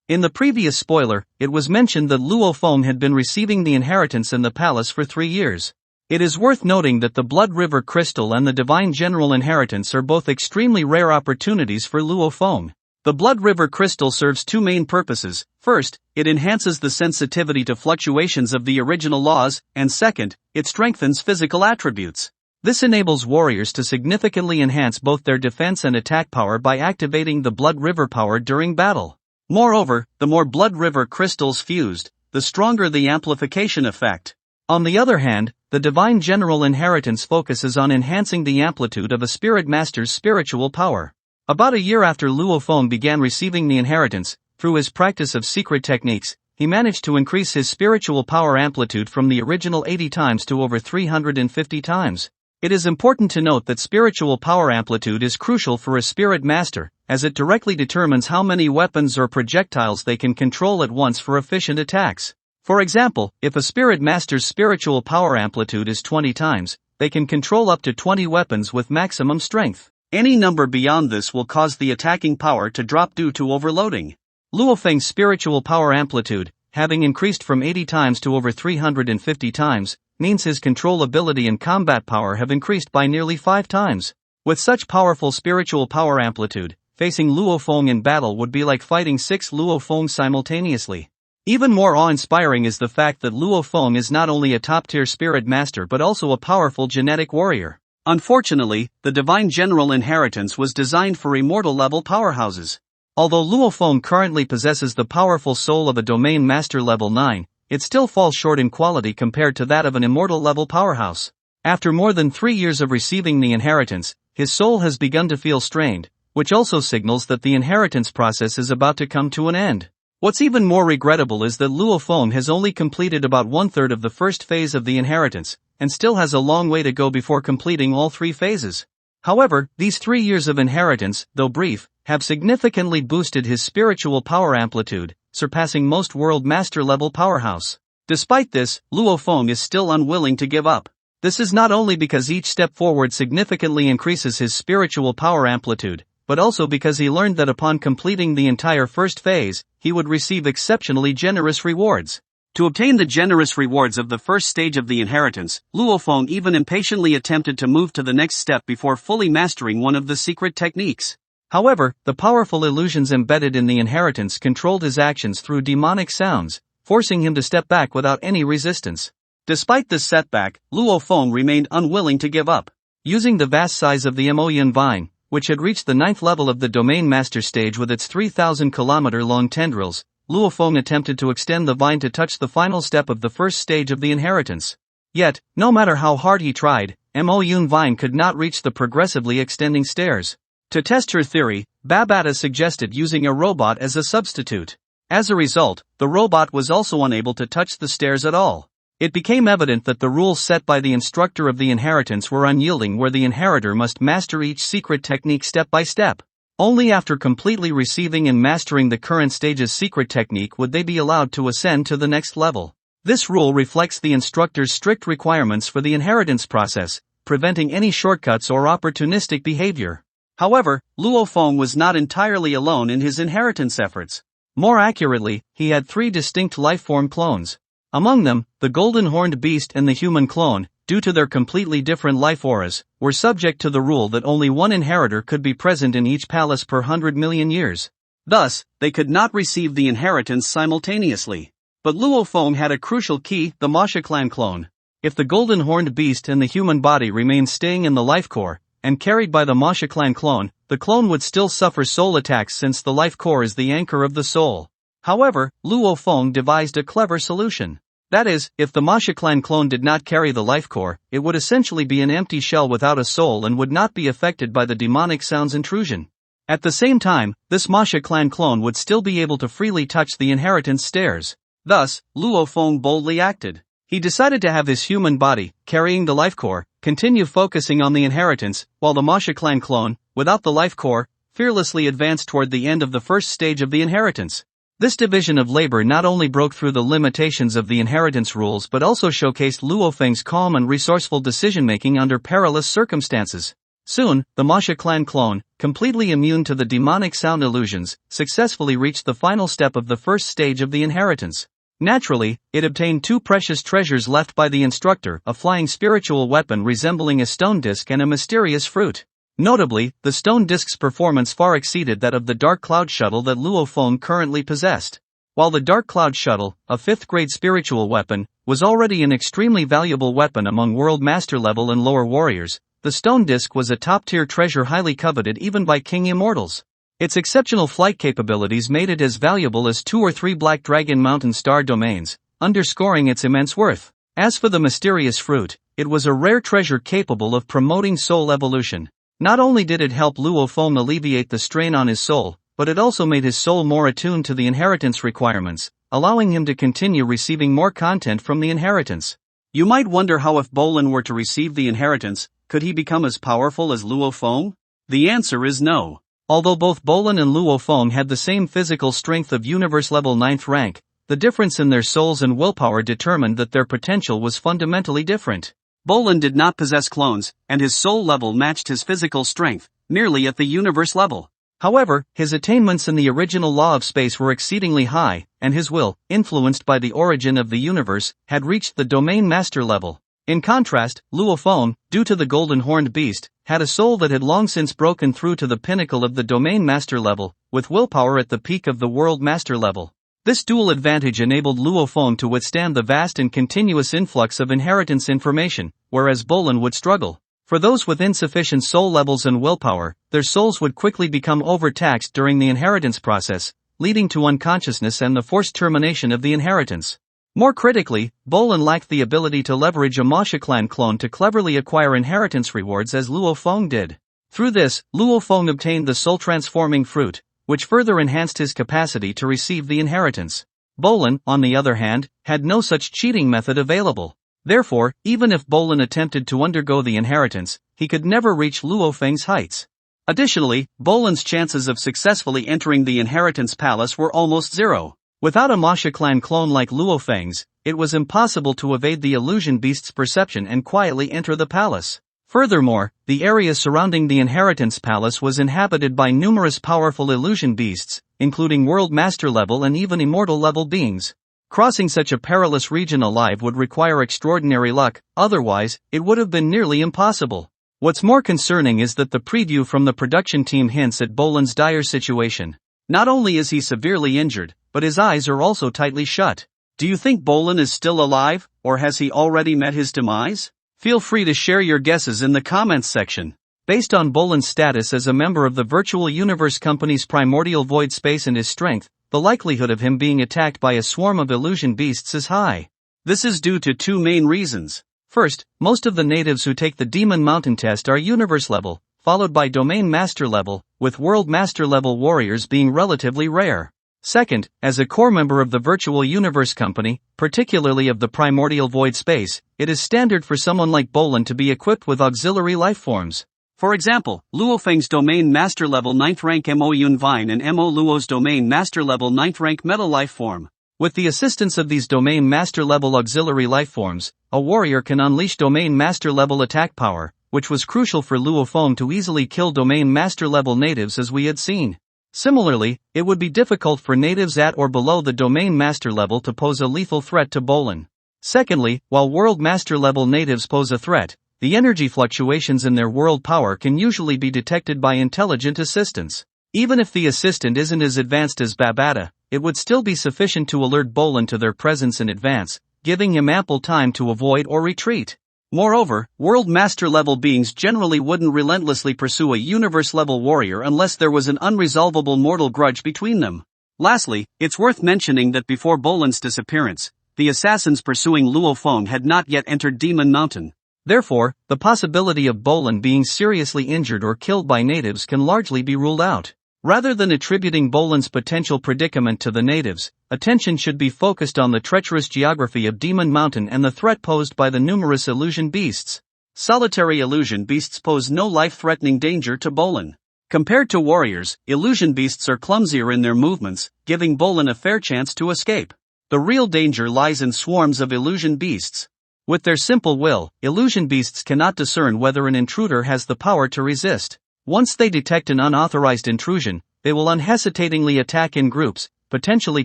In the previous spoiler, it was mentioned that Luo Feng had been receiving the inheritance in the palace for 3 years. It is worth noting that the Blood River Crystal and the Divine General Inheritance are both extremely rare opportunities for Luo Feng. The Blood River Crystal serves two main purposes. First, it enhances the sensitivity to fluctuations of the original laws, and second, it strengthens physical attributes. This enables warriors to significantly enhance both their defense and attack power by activating the Blood River power during battle. Moreover, the more Blood River crystals fused, the stronger the amplification effect. On the other hand, the Divine General Inheritance focuses on enhancing the amplitude of a Spirit Master's spiritual power. About a year after Luo Feng began receiving the inheritance, through his practice of secret techniques, he managed to increase his spiritual power amplitude from the original 80 times to over 350 times. It is important to note that spiritual power amplitude is crucial for a Spirit Master, as it directly determines how many weapons or projectiles they can control at once for efficient attacks. For example, if a Spirit Master's spiritual power amplitude is 20 times, they can control up to 20 weapons with maximum strength. Any number beyond this will cause the attacking power to drop due to overloading. Luo Feng's spiritual power amplitude, having increased from 80 times to over 350 times, means his control ability and combat power have increased by nearly 5 times. With such powerful spiritual power amplitude, facing Luo Feng in battle would be like fighting 6 Luo Feng simultaneously. Even more awe-inspiring is the fact that Luo Feng is not only a top-tier Spirit Master but also a powerful genetic warrior. Unfortunately, the Divine General Inheritance was designed for Immortal-level powerhouses. Although Luo Feng currently possesses the powerful soul of a Domain Master level 9, it still falls short in quality compared to that of an Immortal-level powerhouse. After more than 3 years of receiving the inheritance, his soul has begun to feel strained, which also signals that the inheritance process is about to come to an end. What's even more regrettable is that Luo Feng has only completed about 1/3 of the first phase of the inheritance, and still has a long way to go before completing all 3 phases. However, these 3 years of inheritance, though brief, have significantly boosted his spiritual power amplitude, surpassing most World Master level powerhouse. Despite this, Luo Feng is still unwilling to give up. This is not only because each step forward significantly increases his spiritual power amplitude, but also because he learned that upon completing the entire first phase, he would receive exceptionally generous rewards. To obtain the generous rewards of the first stage of the inheritance, Luo Feng even impatiently attempted to move to the next step before fully mastering one of the secret techniques. However, the powerful illusions embedded in the inheritance controlled his actions through demonic sounds, forcing him to step back without any resistance. Despite this setback, Luo Feng remained unwilling to give up. Using the vast size of the Emoyun vine, which had reached the 9th level of the Domain Master stage with its 3,000-kilometer-long tendrils, Luo Feng attempted to extend the vine to touch the final step of the first stage of the inheritance. Yet, no matter how hard he tried, Emoyun vine could not reach the progressively extending stairs. To test her theory, Babata suggested using a robot as a substitute. As a result, the robot was also unable to touch the stairs at all. It became evident that the rules set by the instructor of the inheritance were unyielding, where the inheritor must master each secret technique step by step. Only after completely receiving and mastering the current stage's secret technique would they be allowed to ascend to the next level. This rule reflects the instructor's strict requirements for the inheritance process, preventing any shortcuts or opportunistic behavior. However, Luo Feng was not entirely alone in his inheritance efforts. More accurately, he had 3 distinct lifeform clones. Among them, the golden horned beast and the human clone, due to their completely different life auras, were subject to the rule that only one inheritor could be present in each palace per 100 million years. Thus, they could not receive the inheritance simultaneously. But Luo Feng had a crucial key, the Masha clan clone. If the golden horned beast and the human body remained staying in the life core, and carried by the Masha clan clone, the clone would still suffer soul attacks since the life core is the anchor of the soul. However, Luo Feng devised a clever solution. That is, if the Masha clan clone did not carry the life core, it would essentially be an empty shell without a soul and would not be affected by the demonic sound's intrusion. At the same time, this Masha clan clone would still be able to freely touch the inheritance stairs. Thus, Luo Feng boldly acted. He decided to have his human body, carrying the life core, continue focusing on the inheritance, while the Masha clan clone, without the life core, fearlessly advanced toward the end of the first stage of the inheritance. This division of labor not only broke through the limitations of the inheritance rules but also showcased Luo Feng's calm and resourceful decision-making under perilous circumstances. Soon, the Masha clan clone, completely immune to the demonic sound illusions, successfully reached the final step of the first stage of the inheritance. Naturally, it obtained two precious treasures left by the instructor, a flying spiritual weapon resembling a stone disc and a mysterious fruit. Notably, the stone disc's performance far exceeded that of the Dark Cloud Shuttle that Luo Feng currently possessed. While the Dark Cloud Shuttle, a 5th-grade spiritual weapon, was already an extremely valuable weapon among World Master level and lower warriors, the stone disc was a top-tier treasure highly coveted even by King Immortals. Its exceptional flight capabilities made it as valuable as 2 or 3 Black Dragon Mountain Star domains, underscoring its immense worth. As for the mysterious fruit, it was a rare treasure capable of promoting soul evolution. Not only did it help Luo Feng alleviate the strain on his soul, but it also made his soul more attuned to the inheritance requirements, allowing him to continue receiving more content from the inheritance. You might wonder how if Bolin were to receive the inheritance, could he become as powerful as Luo Feng? The answer is no. Although both Bolin and Luo Feng had the same physical strength of universe level 9th rank, the difference in their souls and willpower determined that their potential was fundamentally different. Bolin did not possess clones, and his soul level matched his physical strength, merely at the universe level. However, his attainments in the original law of space were exceedingly high, and his will, influenced by the origin of the universe, had reached the domain master level. In contrast, Luo Feng, due to the golden horned beast, had a soul that had long since broken through to the pinnacle of the domain master level, with willpower at the peak of the world master level. This dual advantage enabled Luo Feng to withstand the vast and continuous influx of inheritance information, whereas Bolin would struggle. For those with insufficient soul levels and willpower, their souls would quickly become overtaxed during the inheritance process, leading to unconsciousness and the forced termination of the inheritance. More critically, Bolin lacked the ability to leverage a Masha clan clone to cleverly acquire inheritance rewards as Luo Feng did. Through this, Luo Feng obtained the soul-transforming fruit, which further enhanced his capacity to receive the inheritance. Bolin, on the other hand, had no such cheating method available. Therefore, even if Bolin attempted to undergo the inheritance, he could never reach Luo Feng's heights. Additionally, Bolin's chances of successfully entering the inheritance palace were almost zero. Without a Masha clan clone like Luo Feng's, it was impossible to evade the illusion beast's perception and quietly enter the palace. Furthermore, the area surrounding the inheritance palace was inhabited by numerous powerful illusion beasts, including world master level and even immortal level beings. Crossing such a perilous region alive would require extraordinary luck, otherwise, it would have been nearly impossible. What's more concerning is that the preview from the production team hints at Bolin's dire situation. Not only is he severely injured, but his eyes are also tightly shut. Do you think Bolin is still alive, or has he already met his demise? Feel free to share your guesses in the comments section. Based on Bolin's status as a member of the Virtual Universe Company's primordial void space and his strength, the likelihood of him being attacked by a swarm of illusion beasts is high. This is due to two main reasons. First, most of the natives who take the Demon Mountain test are universe level, followed by domain master level, with world master level warriors being relatively rare. Second, as a core member of the Virtual Universe Company, particularly of the primordial void space, it is standard for someone like Bolin to be equipped with auxiliary life forms. For example, Luo Feng's domain master level 9th rank Mo Yun Vine and Mo Luo's domain master level 9th rank metal life form. With the assistance of these domain master level auxiliary life forms, a warrior can unleash domain master level attack power, which was crucial for Luo Feng to easily kill domain master level natives as we had seen. Similarly, it would be difficult for natives at or below the domain master level to pose a lethal threat to Bolin. Secondly, while world master level natives pose a threat, the energy fluctuations in their world power can usually be detected by intelligent assistants. Even if the assistant isn't as advanced as Babata, it would still be sufficient to alert Bolin to their presence in advance, giving him ample time to avoid or retreat. Moreover, world master level beings generally wouldn't relentlessly pursue a universe level warrior unless there was an unresolvable mortal grudge between them. Lastly, it's worth mentioning that before Bolin's disappearance, the assassins pursuing Luo Feng had not yet entered Demon Mountain. Therefore, the possibility of Bolin being seriously injured or killed by natives can largely be ruled out. Rather than attributing Bolin's potential predicament to the natives, attention should be focused on the treacherous geography of Demon Mountain and the threat posed by the numerous illusion beasts. Solitary illusion beasts pose no life-threatening danger to Bolin. Compared to warriors, illusion beasts are clumsier in their movements, giving Bolin a fair chance to escape. The real danger lies in swarms of illusion beasts. With their simple will, illusion beasts cannot discern whether an intruder has the power to resist. Once they detect an unauthorized intrusion, they will unhesitatingly attack in groups, potentially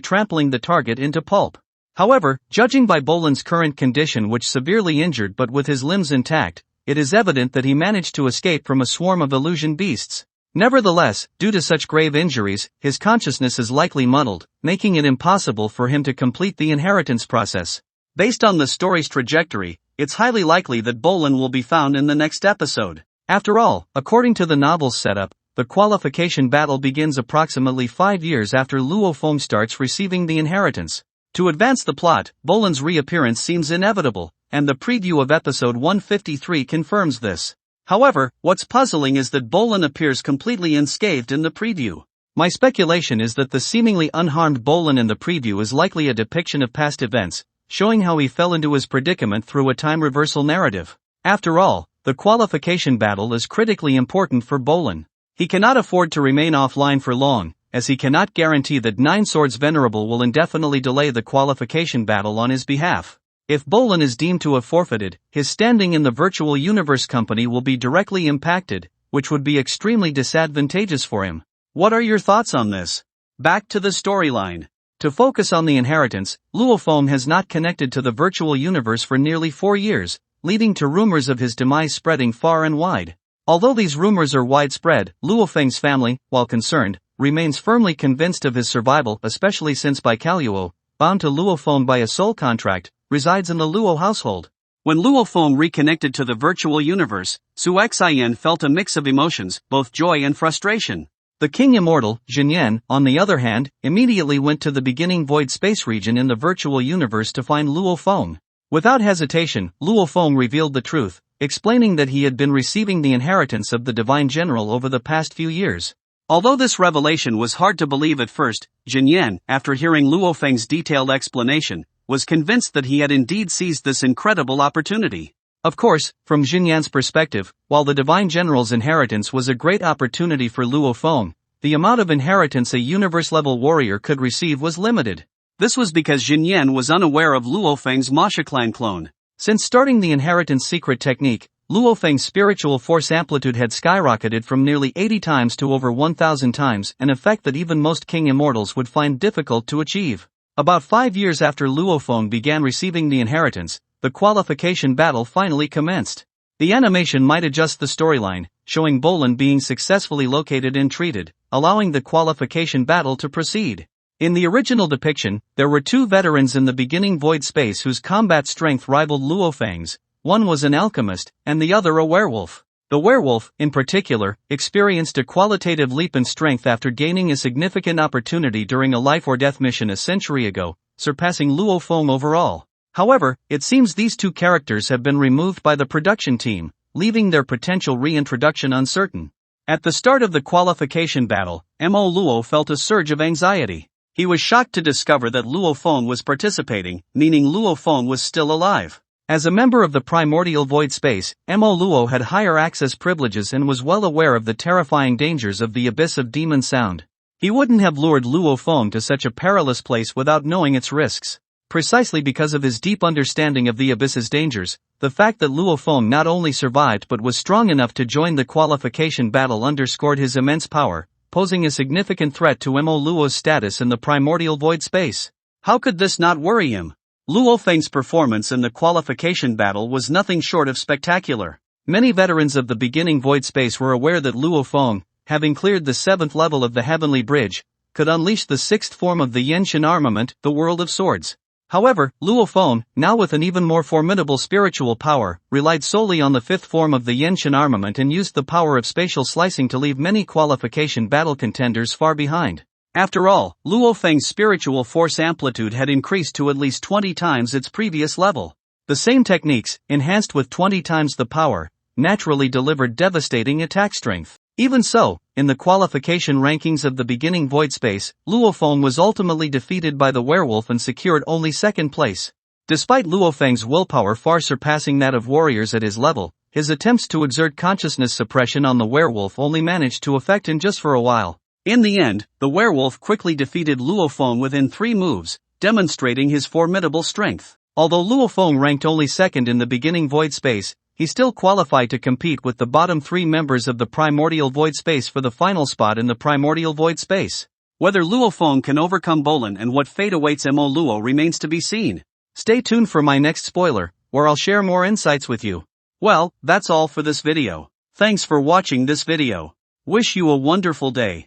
trampling the target into pulp. However, judging by Bolan's current condition, which severely injured but with his limbs intact, it is evident that he managed to escape from a swarm of illusion beasts. Nevertheless, due to such grave injuries, his consciousness is likely muddled, making it impossible for him to complete the inheritance process. Based on the story's trajectory, it's highly likely that Bolan will be found in the next episode. After all, according to the novel's setup, the qualification battle begins approximately 5 years after Luo Feng starts receiving the inheritance. To advance the plot, Bolan's reappearance seems inevitable, and the preview of episode 153 confirms this. However, what's puzzling is that Bolan appears completely unscathed in the preview. My speculation is that the seemingly unharmed Bolan in the preview is likely a depiction of past events, showing how he fell into his predicament through a time reversal narrative. After all, the qualification battle is critically important for Bolan. He cannot afford to remain offline for long, as he cannot guarantee that Nine Swords Venerable will indefinitely delay the qualification battle on his behalf. If Bolan is deemed to have forfeited, his standing in the virtual universe company will be directly impacted, which would be extremely disadvantageous for him. What are your thoughts on this? Back to the storyline. To focus on the inheritance, Luo Feng has not connected to the virtual universe for nearly 4 years, leading to rumors of his demise spreading far and wide. Although these rumors are widespread, Luo Feng's family, while concerned, remains firmly convinced of his survival, especially since Baikalluo, bound to Luo Feng by a soul contract, resides in the Luo household. When Luo Feng reconnected to the virtual universe, Su Xian felt a mix of emotions, both joy and frustration. The King Immortal, Jinyan, on the other hand, immediately went to the beginning void space region in the virtual universe to find Luo Feng. Without hesitation, Luo Feng revealed the truth, explaining that he had been receiving the inheritance of the Divine General over the past few years. Although this revelation was hard to believe at first, Jinyan, after hearing Luo Feng's detailed explanation, was convinced that he had indeed seized this incredible opportunity. Of course, from Jinyan's perspective, while the Divine General's inheritance was a great opportunity for Luo Feng, the amount of inheritance a universe-level warrior could receive was limited. This was because Jinyan was unaware of Luo Feng's Mashaclan clone. Since starting the inheritance secret technique, Luo Feng's spiritual force amplitude had skyrocketed from nearly 80 times to over 1,000 times, an effect that even most King Immortals would find difficult to achieve. About 5 years after Luo Feng began receiving the inheritance, the qualification battle finally commenced. The animation might adjust the storyline, showing Bolan being successfully located and treated, allowing the qualification battle to proceed. In the original depiction, there were 2 veterans in the beginning void space whose combat strength rivaled Luo Feng's. One was an alchemist, and the other a werewolf. The werewolf, in particular, experienced a qualitative leap in strength after gaining a significant opportunity during a life-or-death mission a century ago, surpassing Luo Feng overall. However, it seems these 2 characters have been removed by the production team, leaving their potential reintroduction uncertain. At the start of the qualification battle, Mo Luo felt a surge of anxiety. He was shocked to discover that Luo Feng was participating, meaning Luo Feng was still alive. As a member of the primordial void space, Mo Luo had higher access privileges and was well aware of the terrifying dangers of the abyss of demon sound. He wouldn't have lured Luo Feng to such a perilous place without knowing its risks. Precisely because of his deep understanding of the abyss's dangers, the fact that Luo Feng not only survived but was strong enough to join the qualification battle underscored his immense power, posing a significant threat to Mo Luo's status in the primordial void space. How could this not worry him? Luo Feng's performance in the qualification battle was nothing short of spectacular. Many veterans of the beginning void space were aware that Luo Feng, having cleared the 7th level of the Heavenly Bridge, could unleash the 6th form of the Yenshin armament, the World of Swords. However, Luo Feng, now with an even more formidable spiritual power, relied solely on the 5th form of the Yenshin armament and used the power of spatial slicing to leave many qualification battle contenders far behind. After all, Luo Feng's spiritual force amplitude had increased to at least 20 times its previous level. The same techniques, enhanced with 20 times the power, naturally delivered devastating attack strength. Even so, in the qualification rankings of the beginning void space, Luo Feng was ultimately defeated by the werewolf and secured only 2nd place. Despite Luo Feng's willpower far surpassing that of warriors at his level, his attempts to exert consciousness suppression on the werewolf only managed to affect him just for a while. In the end, the werewolf quickly defeated Luo Feng within 3 moves, demonstrating his formidable strength. Although Luo Feng ranked only second in the beginning void space, he still qualified to compete with the bottom 3 members of the primordial void space for the final spot in the primordial void space. Whether Luo Feng can overcome Bolin and what fate awaits Mo Luo remains to be seen. Stay tuned for my next spoiler, where I'll share more insights with you. Well, that's all for this video. Thanks for watching this video. Wish you a wonderful day.